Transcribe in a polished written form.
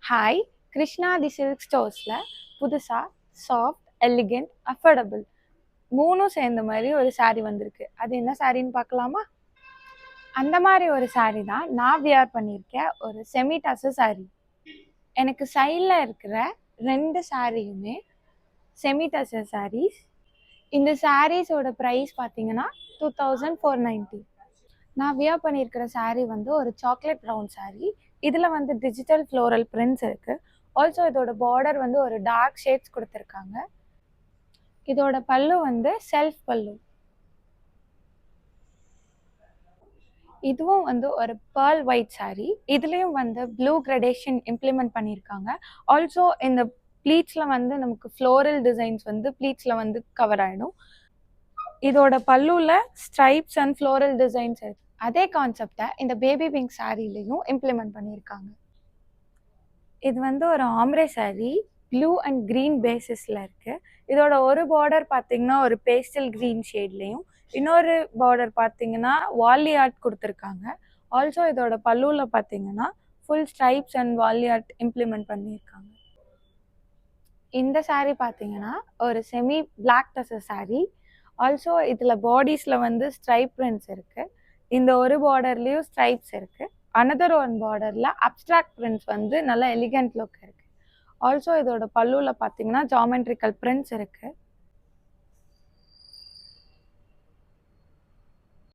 Hi, Krishna தி silk ஸ்டோர்ஸில் புதுசாக soft, elegant, affordable மூணும் சேர்ந்த மாதிரி ஒரு saree வந்திருக்கு. அது என்ன சாரின்னு பார்க்கலாமா? அந்த மாதிரி ஒரு saree தான் நான் வியர் பண்ணியிருக்கேன். ஒரு செமி டசர் saree. எனக்கு சைடில் இருக்கிற 2 சாரியுமே செமி டசர் sarees. இந்த சாரீஸோட ப்ரைஸ் பார்த்தீங்கன்னா 2490. நான் வியர் பண்ணியிருக்கிற saree வந்து ஒரு சாக்லேட் ப்ரௌன் saree. இதில் வந்து டிஜிட்டல் ஃப்ளோரல் பிரிண்ட்ஸ் இருக்குது. ஆல்சோ இதோட பார்டர் வந்து ஒரு டார்க் ஷேட்ஸ் கொடுத்துருக்காங்க. இதோட பல்லு வந்து செல்ஃப் பல்லு. இதுவும் வந்து ஒரு பேர்ல் ஒயிட் saree. இதுலேயும் வந்து ப்ளூ கிரடேஷன் இம்ப்ளிமெண்ட் பண்ணியிருக்காங்க. ஆல்சோ இந்த ப்ளீட்ஸில் வந்து நமக்கு ஃப்ளோரல் டிசைன்ஸ் வந்து ப்ளீட்ஸில் வந்து கவர் ஆகிடும். இதோட பல்லுவில் ஸ்ட்ரைப்ஸ் அண்ட் ஃப்ளோரல் டிசைன்ஸ் இருக்கு. அதே கான்செப்டை இந்த பேபி பிங்க் சாரீலையும் இம்ப்ளிமெண்ட் பண்ணியிருக்காங்க. இது வந்து ஒரு ஆம்ரே saree, ப்ளூ அண்ட் க்ரீன் பேசிஸில் இருக்குது. இதோட ஒரு பார்டர் பார்த்தீங்கன்னா ஒரு பேஸ்டல் க்ரீன் ஷேட்லேயும், இன்னொரு பார்டர் பார்த்தீங்கன்னா வாலி ஆர்ட் கொடுத்துருக்காங்க. ஆல்சோ இதோட பல்லுவில் பார்த்தீங்கன்னா full stripes and Warli art implement பண்ணியிருக்காங்க. இந்த saree பார்த்தீங்கன்னா ஒரு semi black tussar saree. Also இதில் பாடிஸில் வந்து ஸ்ட்ரைப் பிரிண்ட்ஸ் இருக்குது. இந்த ஒரு பார்டர்லேயும் ஸ்ட்ரைப்ஸ் இருக்குது. அனதர் ஒன் பார்டரில் அப்ட்ராக்ட் பிரிண்ட்ஸ் வந்து நல்ல எலிகண்ட் லுக் இருக்குது. ஆல்சோ இதோட பல்லுவில் பார்த்தீங்கன்னா ஜாமெட்ரிக்கல் பிரிண்ட்ஸ் இருக்குது.